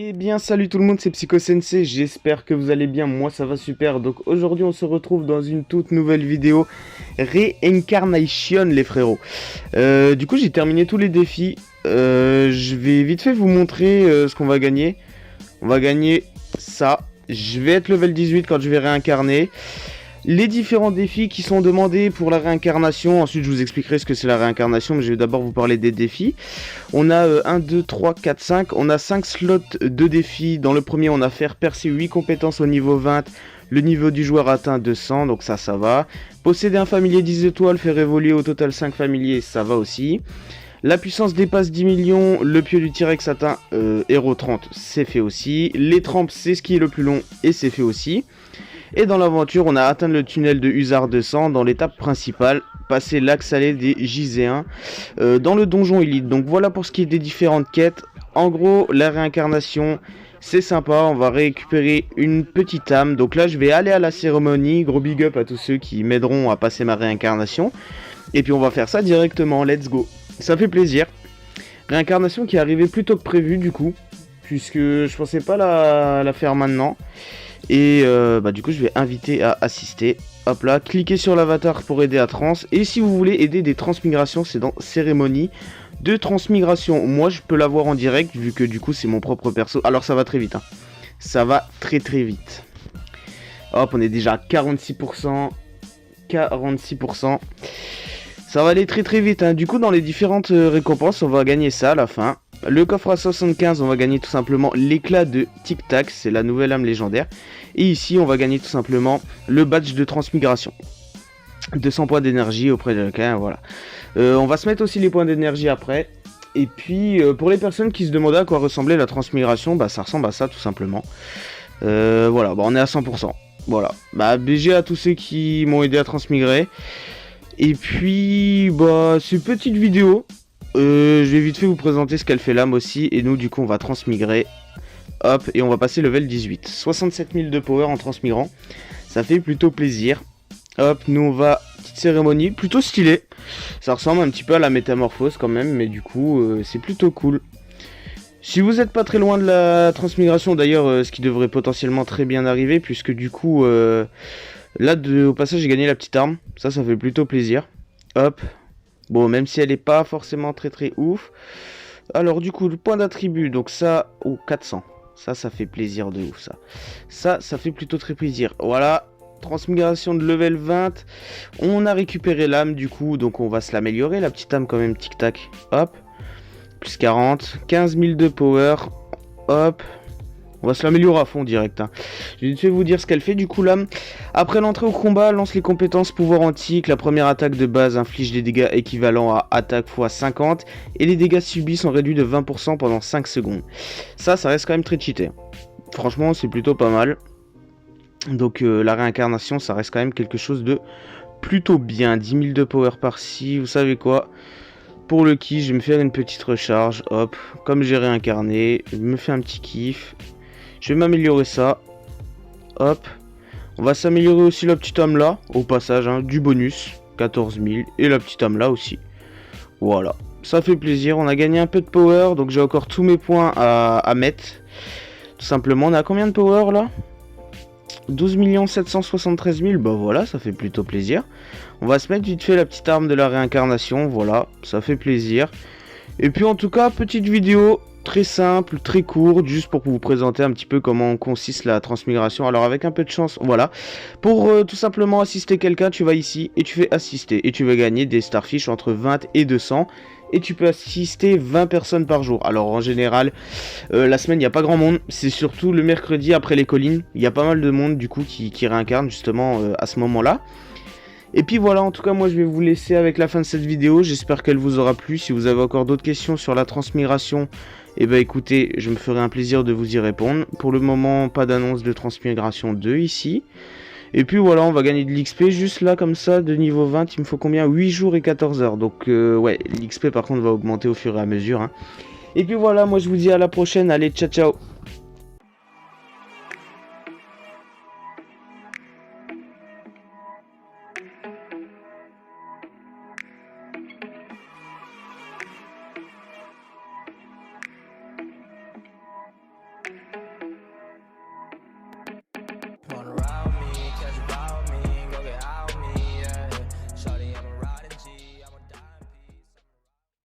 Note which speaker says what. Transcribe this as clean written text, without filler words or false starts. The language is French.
Speaker 1: Eh bien salut tout le monde, c'est Psycho Sensei, j'espère que vous allez bien, moi ça va super. Donc aujourd'hui on se retrouve dans une toute nouvelle vidéo Reincarnation les frérots. Du coup j'ai terminé tous les défis. Je vais vite fait vous montrer ce qu'on va gagner. On va gagner ça, je vais être level 18 quand je vais réincarner. Les différents défis qui sont demandés pour la réincarnation. Ensuite je vous expliquerai ce que c'est la réincarnation, mais je vais d'abord vous parler des défis. On a 1, 2, 3, 4, 5. On a 5 slots de défis. Dans le premier on a faire percer 8 compétences au niveau 20. Le niveau du joueur atteint 200, donc ça va. Posséder un familier 10 étoiles, faire évoluer au total 5 familiers, ça va aussi. La puissance dépasse 10 millions, le pieu du T-Rex atteint Héros 30, c'est fait aussi. Les trempes, c'est ce qui est le plus long et c'est fait aussi. Et dans l'aventure, on a atteint le tunnel de Usar 200 dans l'étape principale, passer l'axe salé des Giséens dans le donjon Elite. Donc voilà pour ce qui est des différentes quêtes. En gros, la réincarnation, c'est sympa, on va récupérer une petite âme. Donc là, je vais aller à la cérémonie. Gros big up à tous ceux qui m'aideront à passer ma réincarnation. Et puis on va faire ça directement, let's go. Ça fait plaisir. Réincarnation qui est arrivée plus tôt que prévu du coup, puisque je pensais pas la faire maintenant. Et du coup je vais inviter à assister. Hop là, cliquez sur l'avatar pour aider à trans. Et si vous voulez aider des transmigrations, c'est dans cérémonie de transmigration. Moi je peux l'avoir en direct vu que du coup c'est mon propre perso. Alors ça va très vite hein. Ça va très vite. Hop, on est déjà à 46%. 46%. Ça va aller très vite hein. Du coup dans les différentes récompenses on va gagner ça à la fin. Le coffre à 75, on va gagner tout simplement l'éclat de Tic Tac, c'est la nouvelle âme légendaire. Et ici, on va gagner tout simplement le badge de transmigration. 200 points d'énergie auprès de quelqu'un, voilà. On va se mettre aussi les points d'énergie après. Et puis, pour les personnes qui se demandaient à quoi ressemblait la transmigration, bah ça ressemble à ça tout simplement. Voilà, on est à 100%. Voilà, BG à tous ceux qui m'ont aidé à transmigrer. Et puis, ces petites vidéos. Je vais vite fait vous présenter ce qu'elle fait l'âme aussi. Et nous du coup on va transmigrer. Hop, et on va passer level 18. 67 000 de power en transmigrant. Ça fait plutôt plaisir. Hop, nous on va... Petite cérémonie, plutôt stylée. Ça ressemble un petit peu à la métamorphose quand même. Mais du coup c'est plutôt cool. Si vous n'êtes pas très loin de la transmigration d'ailleurs, ce qui devrait potentiellement très bien arriver. Puisque du coup là au passage j'ai gagné la petite arme. Ça fait plutôt plaisir. Hop. Bon, même si elle n'est pas forcément très ouf. Alors du coup, le point d'attribut, donc ça, 400. Ça fait plaisir de ouf, ça. Ça fait plutôt très plaisir. Voilà, transmigration de level 20. On a récupéré l'âme du coup, donc on va se l'améliorer, la petite âme quand même, tic-tac. Hop, plus 40. 15 000 de power. Hop. On va se l'améliorer à fond direct. Hein. Je vais vous dire ce qu'elle fait du coup l'âme. Après l'entrée au combat, lance les compétences pouvoir antique. La première attaque de base inflige des dégâts équivalents à attaque x 50. Et les dégâts subis sont réduits de 20% pendant 5 secondes. Ça reste quand même très cheaté. Franchement, c'est plutôt pas mal. Donc la réincarnation, ça reste quand même quelque chose de plutôt bien. 10 000 de power par-ci. Vous savez quoi ? Pour le kiff, je vais me faire une petite recharge. Hop, comme j'ai réincarné, je me fais un petit kiff. Je vais m'améliorer ça. Hop. On va s'améliorer aussi la petite âme là. Au passage, hein, du bonus. 14 000. Et la petite âme là aussi. Voilà. Ça fait plaisir. On a gagné un peu de power. Donc j'ai encore tous mes points à mettre. Tout simplement. On a combien de power là ? 12 773 000. Bah voilà, ça fait plutôt plaisir. On va se mettre vite fait la petite arme de la réincarnation. Voilà. Ça fait plaisir. Et puis en tout cas, petite vidéo. Très simple, très court, juste pour vous présenter un petit peu comment consiste la transmigration. Alors avec un peu de chance, voilà. Pour tout simplement assister quelqu'un, tu vas ici et tu fais assister. Et tu vas gagner des starfish entre 20 et 200. Et tu peux assister 20 personnes par jour. Alors en général, la semaine, il n'y a pas grand monde. C'est surtout le mercredi après les collines. Il y a pas mal de monde du coup qui réincarne justement à ce moment-là. Et puis voilà, en tout cas moi je vais vous laisser avec la fin de cette vidéo. J'espère qu'elle vous aura plu. Si vous avez encore d'autres questions sur la transmigration, et écoutez, je me ferai un plaisir de vous y répondre. Pour le moment, pas d'annonce de transmigration 2 ici. Et puis voilà, on va gagner de l'XP juste là comme ça, de niveau 20, il me faut combien ? 8 jours et 14 heures. Donc ouais, l'XP par contre va augmenter au fur et à mesure. Hein. Et puis voilà, moi je vous dis à la prochaine, allez ciao ciao.